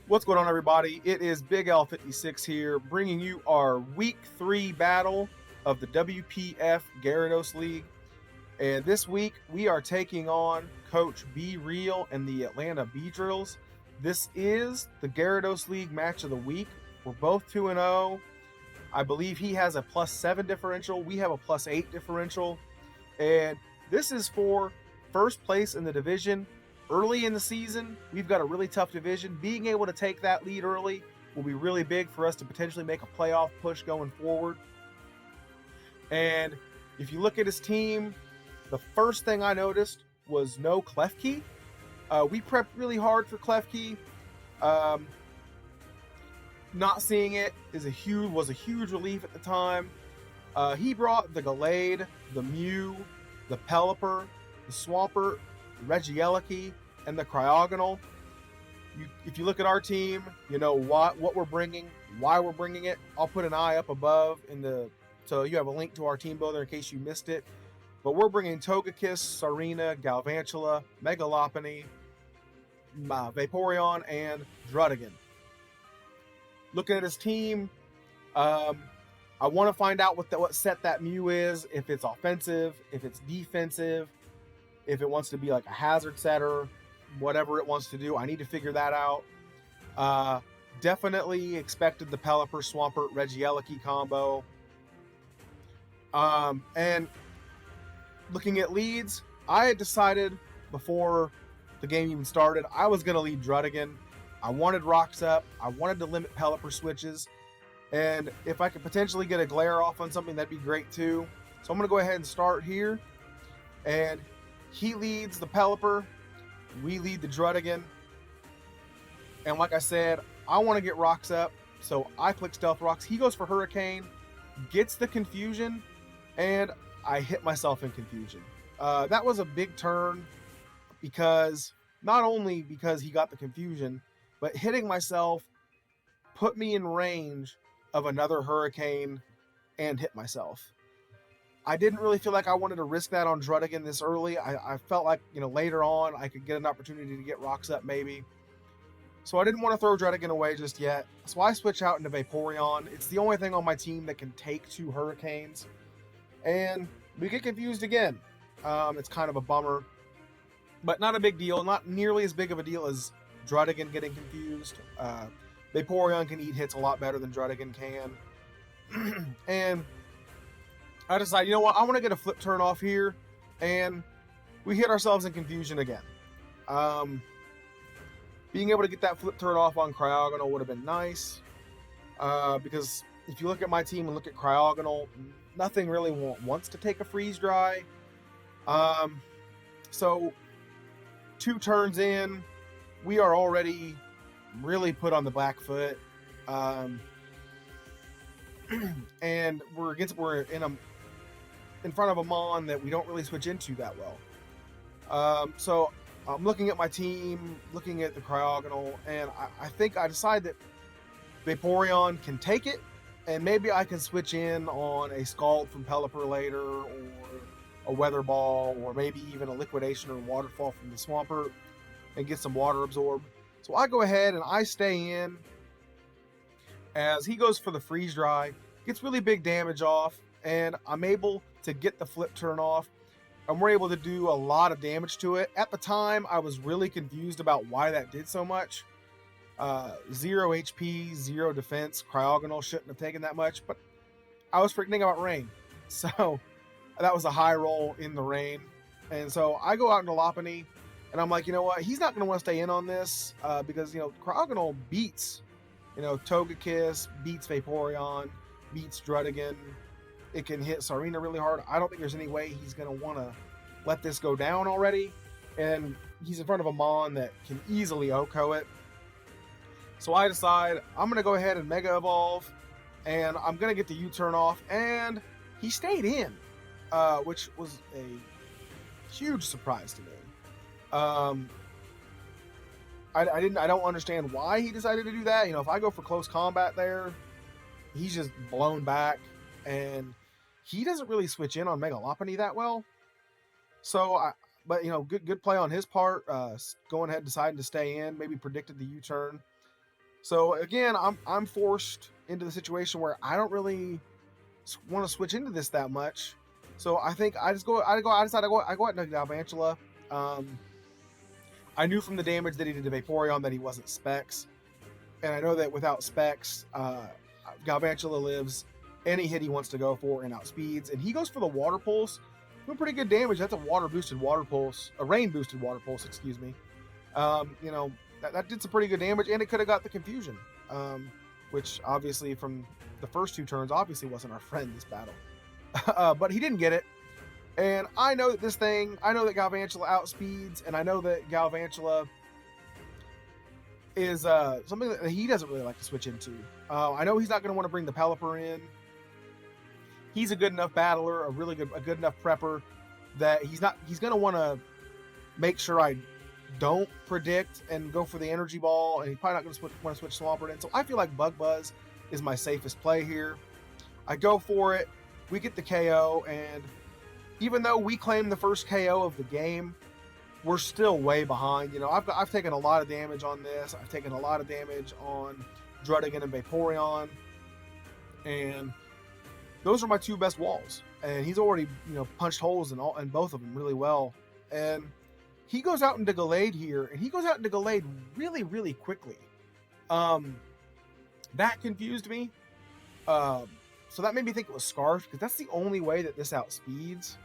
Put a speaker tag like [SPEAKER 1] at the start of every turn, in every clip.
[SPEAKER 1] What's going on, everybody? It is Big L56 here, bringing you our Week 3 battle of the WPF Gyarados League. And this week, we are taking on Coach BeeReal and the Atlanta BeeDrills. This is the Gyarados League match of the week. We're both 2-0. I believe he has a +7 differential. We have a +8 differential. And this is for first place in the division. Early in the season, we've got a really tough division. Being able to take that lead early will be really big for us to potentially make a playoff push going forward. And if you look at his team, the first thing I noticed was no Klefki. We prepped really hard for Klefki. Not seeing it was a huge relief at the time. He brought the Gallade, the Mew, the Pelipper, the Swampert, the Regieleki, and the Cryogonal. If you look at our team, you know what we're bringing, why we're bringing it. I'll put an eye up above so you have a link to our team builder in case you missed it. But we're bringing Togekiss, Sarina, Galvantula, Mega Lopunny, Vaporeon, and Druddigon. Looking at his team, I want to find out what set that Mew is, if it's offensive, if it's defensive, if it wants to be like a hazard setter, whatever it wants to do. I need to figure that out. Definitely expected the Pelipper, Swampert, Regieleki combo. And looking at leads, I had decided before the game even started, I was going to lead Druddigon. I wanted rocks up. I wanted to limit Pelipper switches. And if I could potentially get a glare off on something, that'd be great too. So I'm going to go ahead and start here. And he leads the Pelipper. We lead the Druddigon. And like I said, I want to get rocks up. So I click Stealth Rocks. He goes for Hurricane. Gets the Confusion. And I hit myself in Confusion. That was a big turn. Because not only because he got the Confusion, but hitting myself put me in range of another Hurricane and hit myself. I didn't really feel like I wanted to risk that on Druddigon this early. I felt like, later on I could get an opportunity to get rocks up maybe. So I didn't want to throw Druddigon away just yet. So I switch out into Vaporeon. It's the only thing on my team that can take 2 Hurricanes. And we get confused again. It's kind of a bummer. But not a big deal. Not nearly as big of a deal as Druddigon getting confused. Vaporeon can eat hits a lot better than Druddigon can. And I decided, you know what, I want to get a flip turn off here, and we hit ourselves in Confusion again. Being able to get that flip turn off on Cryogonal would have been nice, because if you look at my team and look at Cryogonal, nothing really wants to take a freeze dry. So 2 turns in, we are already really put on the back foot, and we're in front of a Mon that we don't really switch into that well. So I'm looking at my team, looking at the Cryogonal, and I think I decide that Vaporeon can take it, and maybe I can switch in on a Scald from Pelipper later, or a Weather Ball, or maybe even a Liquidation or Waterfall from the Swampert, and get some water absorbed. So I go ahead and I stay in as he goes for the freeze dry, gets really big damage off, and I'm able to get the flip turn off, and we're able to do a lot of damage to it. At the time, I was really confused about why that did so much. 0 HP, 0 defense, Cryogonal shouldn't have taken that much, but I was forgetting about rain. So that was a high roll in the rain. And so I go out into Lopunny, and I'm like, you know what? He's not going to want to stay in on this because, Cryogonal beats, Togekiss, beats Vaporeon, beats Druddigon. It can hit Sarina really hard. I don't think there's any way he's going to want to let this go down already. And he's in front of a Mon that can easily OHKO it. So I decide I'm going to go ahead and Mega Evolve. And I'm going to get the U-turn off. And he stayed in, which was a huge surprise to me. I don't understand why he decided to do that. If I go for close combat there, he's just blown back, and he doesn't really switch in on Mega Lopunny that well. So good play on his part. Going ahead, deciding to stay in, maybe predicted the U-turn. So again, I'm forced into the situation where I don't really want to switch into this that much. So I think I decide I go out into Galvantula. Um, I knew from the damage that he did to Vaporeon that he wasn't Specs, and I know that without Specs, Galvantula lives any hit he wants to go for and outspeeds, and he goes for the Water Pulse, doing pretty good damage. That's a water boosted Water Pulse, a rain boosted Water Pulse, excuse me. You know, that did some pretty good damage, and it could have got the Confusion, which obviously from the first two turns obviously wasn't our friend this battle. But he didn't get it. And I know that I know that Galvantula outspeeds, and I know that Galvantula is something that he doesn't really like to switch into. I know he's not going to want to bring the Pelipper in. He's a good enough battler, a good enough prepper that he's going to want to make sure I don't predict and go for the Energy Ball, and he's probably not going to want to switch Swampert in. So I feel like Bug Buzz is my safest play here. I go for it. We get the KO, and even though we claim the first KO of the game, we're still way behind. You know, I've taken a lot of damage on this. I've taken a lot of damage on Druddigon and Vaporeon, and those are my two best walls. And he's already, you know, punched holes in both of them really well. And he goes out into Gallade here, and he goes out into Gallade really, really quickly. That confused me. So that made me think it was Scarf, because that's the only way that this outspeeds.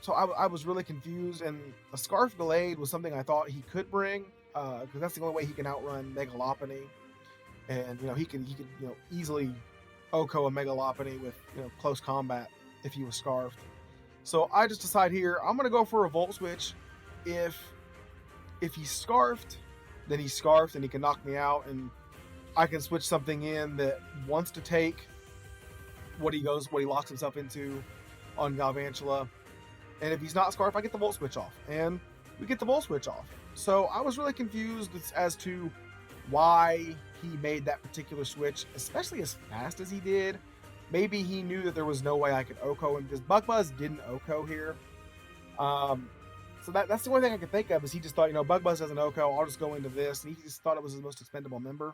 [SPEAKER 1] So I was really confused, and a Scarf Gallade was something I thought he could bring, because that's the only way he can outrun Mega Lopunny, and you know he could you know easily OHKO a Mega Lopunny with, you know, close combat if he was Scarfed. So I just decide here I'm gonna go for a Volt Switch. If he's Scarfed, then he's Scarfed and he can knock me out, and I can switch something in that wants to take what he locks himself into on Galvantula. And if he's not Scarf, I get the Volt Switch off. And we get the Volt Switch off. So I was really confused as to why he made that particular switch, especially as fast as he did. Maybe he knew that there was no way I could OHKO him, because Bug Buzz didn't OHKO here. So that's the only thing I could think of, is he just thought, you know, Bug Buzz doesn't OHKO, I'll just go into this. And he just thought it was his most expendable member.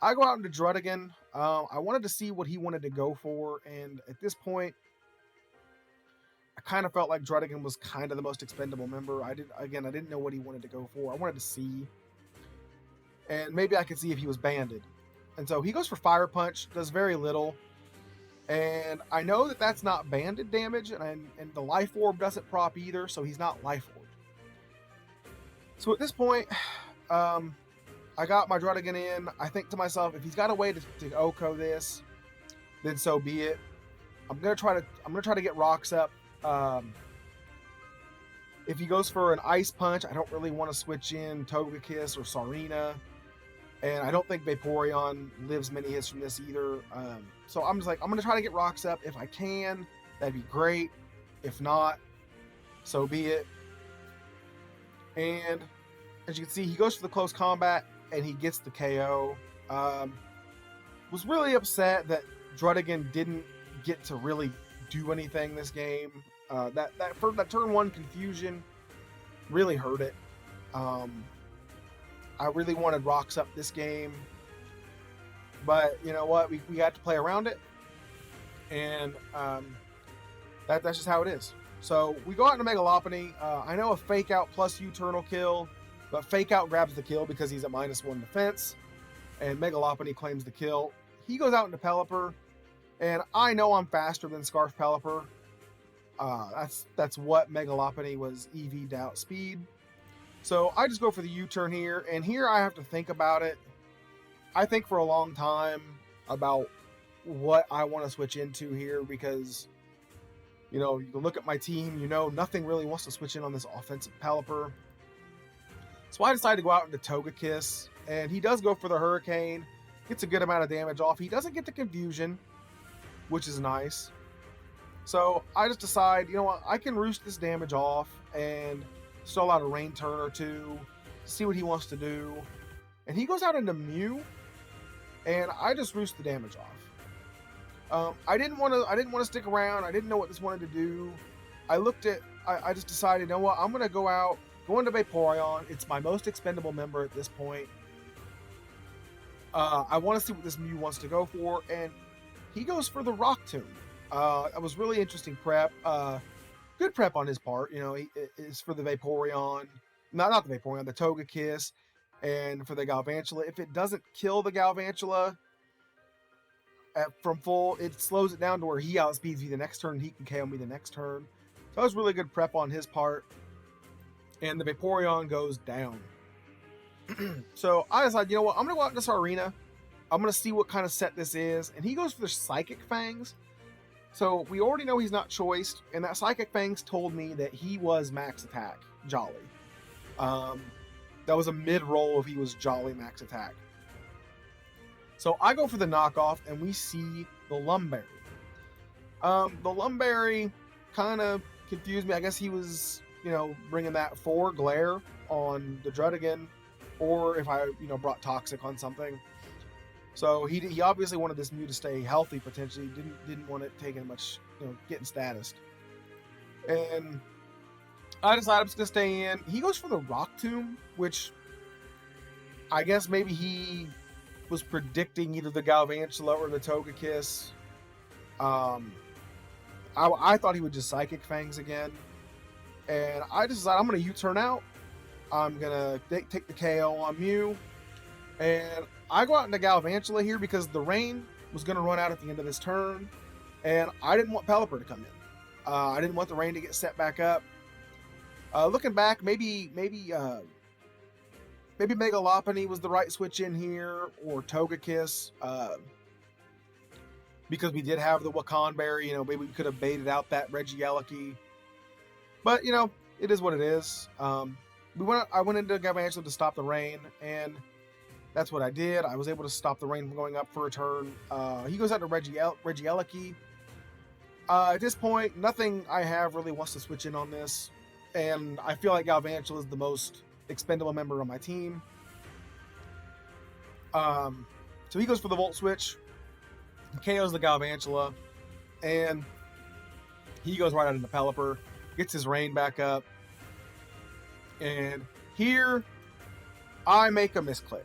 [SPEAKER 1] I go out into Druddigon. I wanted to see what he wanted to go for, and at this point, I kind of felt like Druddigon was kind of the most expendable member. I didn't know what he wanted to go for. I wanted to see, and maybe I could see if he was banded. And so he goes for Fire Punch, does very little, and I know that that's not banded damage, and the Life Orb doesn't prop either, so he's not Life Orb. So at this point, I got my Druddigon in. I think to myself, if he's got a way to OHKO this, then so be it. I'm gonna try to get rocks up. If he goes for an Ice Punch, I don't really want to switch in Togekiss or Sarina, and I don't think Vaporeon lives many hits from this either. So I'm just like, I'm gonna try to get rocks up. If I can, that'd be great. If not, so be it. And as you can see, he goes for the close combat and he gets the KO. Was really upset that Druddigon didn't get to really do anything this game. That turn one confusion really hurt it. I really wanted rocks up this game, but you know what? We had to play around it, and that's just how it is. So we go out into Mega Lopunny. I know a Fake Out plus U-turn will kill, but Fake Out grabs the kill because he's at -1 defense, and Mega Lopunny claims the kill. He goes out into Pelipper, and I know I'm faster than Scarf Pelipper. That's what Mega Lopunny was EV'd out speed. So I just go for the U-turn here, and here I have to think about it. I think for a long time about what I want to switch into here, because you know, you can look at my team, you know, nothing really wants to switch in on this offensive Pelipper. So I decided to go out into Togekiss, and he does go for the Hurricane, gets a good amount of damage off. He doesn't get the Confusion, which is nice. So I just decide, you know what, I can roost this damage off and stall out a Rain turn or two, see what he wants to do. And he goes out into Mew, and I just roost the damage off. I didn't want to stick around. I didn't know what this wanted to do. I just decided, you know what, I'm going to go into Vaporeon. It's my most expendable member at this point. I want to see what this Mew wants to go for, and he goes for the Rock Tomb. That was really interesting prep. Good prep on his part. You know, it's for the Vaporeon. Not the Vaporeon, the Togekiss, and for the Galvantula. If it doesn't kill the Galvantula from full, it slows it down to where he outspeeds me the next turn, and he can KO me the next turn. So that was really good prep on his part. And the Vaporeon goes down. So I decided, you know what, I'm going to go out in this arena. I'm going to see what kind of set this is. And he goes for the Psychic Fangs. So we already know he's not choiced. And that Psychic Fangs told me that he was max attack Jolly. That was a mid-roll if he was Jolly max attack. So I go for the knockoff, and we see the Lumberry. The Lumberry kind of confused me. I guess he was, you know, bringing that for Glare on the Druddigon, or if I, you know, brought Toxic on something. So he obviously wanted this Mew to stay healthy potentially. Didn't want it taking much, you know, getting status. And I decided I'm just gonna stay in. He goes for the Rock Tomb, which I guess maybe he was predicting either the Galvantula or the Togekiss. I thought he would just Psychic Fangs again. And I decided I'm going to U-turn out. I'm going to take the KO on Mew. And I go out into Galvantula here because the rain was going to run out at the end of this turn. And I didn't want Pelipper to come in. I didn't want the rain to get set back up. Looking back, maybe Mega Lopunny was the right switch in here, or Togekiss, because we did have the Wakanberry. You know, maybe we could have baited out that Regieleki. But, you know, it is what it is. I went into Galvantula to stop the rain, and that's what I did. I was able to stop the rain from going up for a turn. He goes out to Regieleki. At this point, nothing I have really wants to switch in on this, and I feel like Galvantula is the most expendable member on my team. So he goes for the Volt Switch, KOs the Galvantula, and he goes right out into Pelipper, gets his rain back up, and here I make a misclick.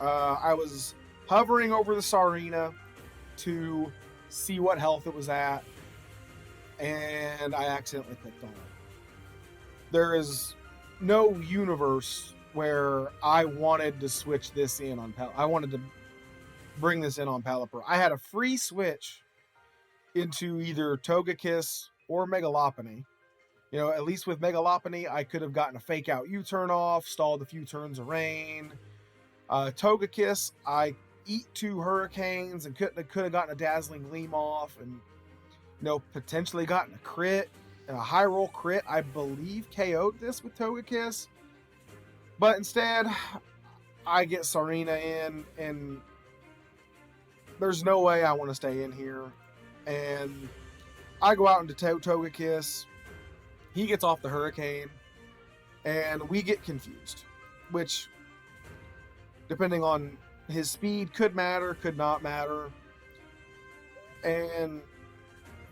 [SPEAKER 1] I was hovering over the Sarina to see what health it was at, and I accidentally clicked on it. There is no universe where I wanted to switch this in on I wanted to bring this in on Pelipper. I had a free switch into either Togekiss or Mega Lopunny. You know, at least with Mega Lopunny, I could have gotten a fake out U-turn off, stalled a few turns of rain. Togekiss, I eat 2 Hurricanes and could have gotten a Dazzling Gleam off, and, you know, potentially gotten a crit. A high roll crit, I believe, KO'd this with Togekiss. But instead, I get Sarina in, and there's no way I want to stay in here. And I go out into Togekiss. He gets off the Hurricane, and we get confused, which, depending on his speed, could matter, could not matter. And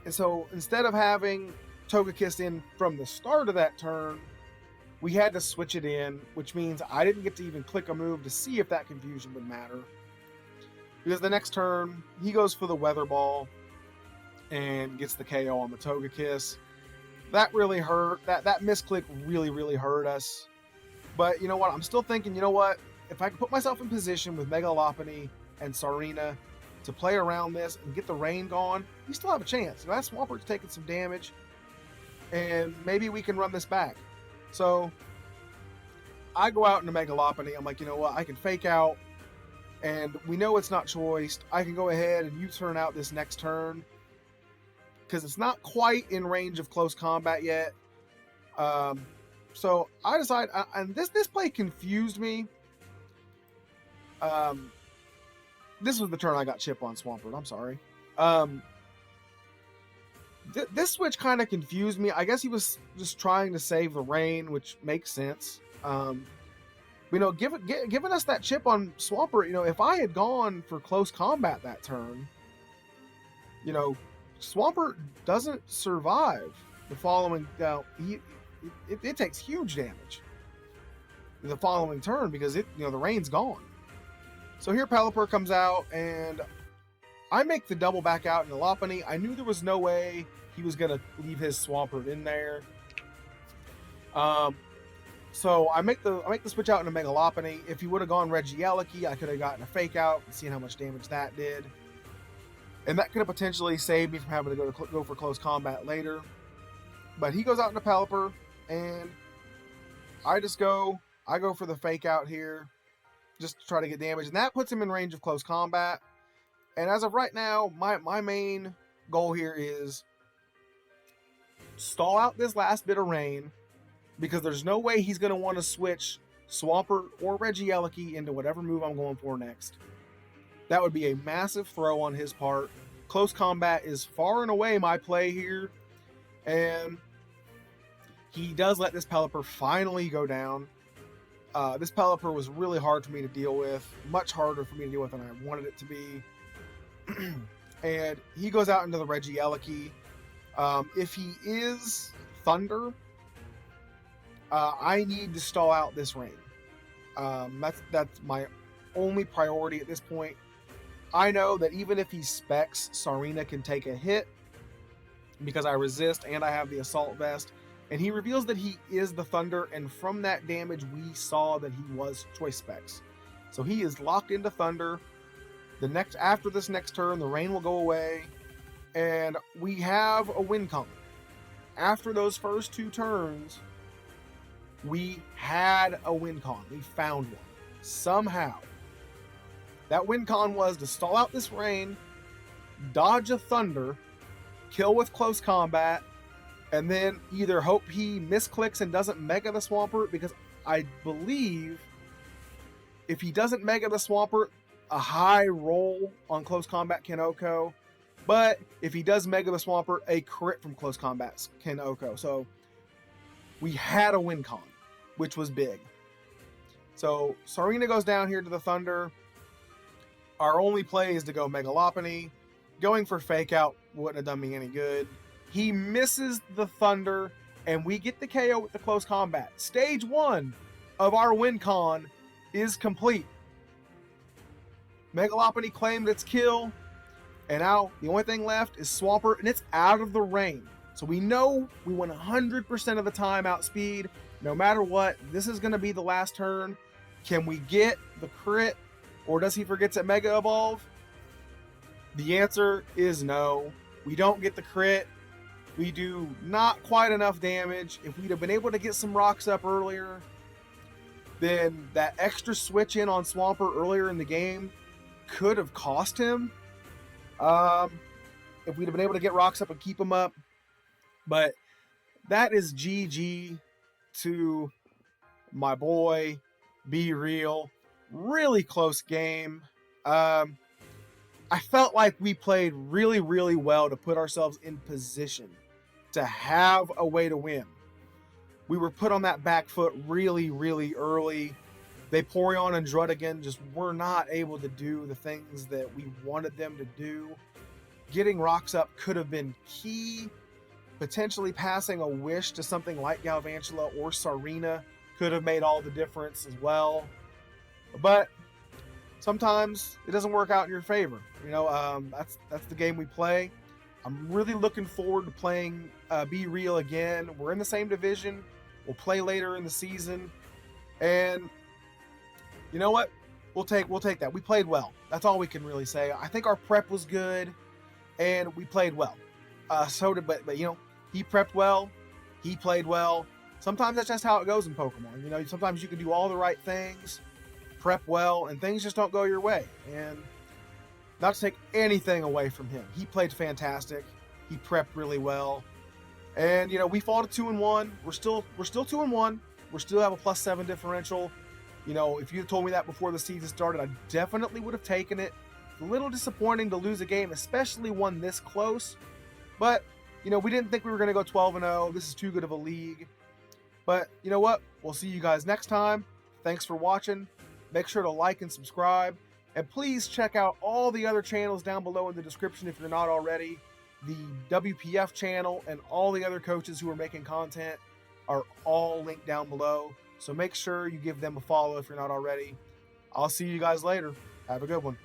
[SPEAKER 1] so instead of having Togekiss in from the start of that turn, we had to switch it in, which means I didn't get to even click a move to see if that confusion would matter. Because the next turn, he goes for the Weather Ball and gets the KO on the Togekiss. That really hurt. That misclick really, really hurt us. But you know what? I'm still thinking, you know what? If I can put myself in position with Mega Lopunny and Sarina to play around this and get the rain gone, we still have a chance. Now, that Swampert's taking some damage, and maybe we can run this back. So I go out into Mega Lopunny. I'm like, you know what? I can fake out, and we know it's not choiced. I can go ahead and U-turn out this next turn because it's not quite in range of close combat yet. So I decide, and this play confused me. This was the turn I got Chip on Swampert. I'm sorry. This switch kind of confused me. I guess he was just trying to save the rain, which makes sense. You know, giving us that chip on Swampert, you know, if I had gone for close combat that turn, you know, Swampert doesn't survive the following. It takes huge damage the following turn because the rain's gone. So here Pelipper comes out, and I make the double back out into Lopunny. I knew there was no way he was going to leave his Swampert in there. So I make the switch out into Mega Lopunny. If he would have gone Regieleki, I could have gotten a fake out and seen how much damage that did. And that could have potentially saved me from having to go for close combat later. But he goes out into Pelipper, and I go for the fake out here, just to try to get damage. And that puts him in range of close combat. And as of right now, my main goal here is stall out this last bit of rain, because there's no way he's going to want to switch Swampert or Regieleki into whatever move I'm going for next. That would be a massive throw on his part. Close combat is far and away my play here. And he does let this Pelipper finally go down. This Pelipper was really hard for me to deal with. Much harder for me to deal with than I wanted it to be. And he goes out into the Regieleki. If he is Thunder, I need to stall out this rain. That's my only priority at this point. I know that even if he specs, Sarina can take a hit because I resist and I have the Assault Vest. And he reveals that he is the Thunder, and from that damage we saw that he was Choice Specs. So he is locked into Thunder. After this next turn, the rain will go away, and we have a win con. After those first two turns, we had a win con. We found one. Somehow. That win con was to stall out this rain, dodge a Thunder, kill with close combat, and then either hope he misclicks and doesn't Mega the Swampert, because I believe if he doesn't Mega the Swampert, a high roll on close combat can OHKO. But if he does Mega the Swampert, a crit from close combat can OHKO. So we had a win con, which was big. So Sarina goes down here to the Thunder. Our only play is to go Mega Lopunny. Going for fake out wouldn't have done me any good. He misses the Thunder, and we get the KO with the close combat. Stage 1 of our win con is complete. Mega Lopunny claimed its kill, and now the only thing left is Swampert, and it's out of the rain. So we know we went 100% of the time outspeed. No matter what, this is going to be the last turn. Can we get the crit, or does he forget to Mega Evolve? The answer is no. We don't get the crit. We do not quite enough damage. If we'd have been able to get some rocks up earlier, then that extra switch in on Swampert earlier in the game could have cost him. If we'd have been able to get rocks up and keep him up. But that is GG to my boy, BeeReal. Really close game. I felt like we played really, really well to put ourselves in position to have a way to win. We were put on that back foot really, really early. Vaporeon and Druddigon just were not able to do the things that we wanted them to do. Getting rocks up could have been key. Potentially passing a wish to something like Galvantula or Sarina could have made all the difference as well. But sometimes it doesn't work out in your favor. You know, that's the game we play. I'm really looking forward to playing BeeReal again. We're in the same division. We'll play later in the season. And you know what? We'll take that. We played well. That's all we can really say. I think our prep was good, and we played well. But you know, he prepped well. He played well. Sometimes that's just how it goes in Pokemon. You know, sometimes you can do all the right things, prep well, and things just don't go your way. And not to take anything away from him, he played fantastic. He prepped really well, and you know, we fought a 2-1. We're still 2-1. We still have a +7 differential. You know, if you had told me that before the season started, I definitely would have taken it. A little disappointing to lose a game, especially one this close. But you know, we didn't think we were going to go 12-0. This is too good of a league. But you know what? We'll see you guys next time. Thanks for watching. Make sure to like and subscribe. And please check out all the other channels down below in the description if you're not already. The WPF channel and all the other coaches who are making content are all linked down below. So make sure you give them a follow if you're not already. I'll see you guys later. Have a good one.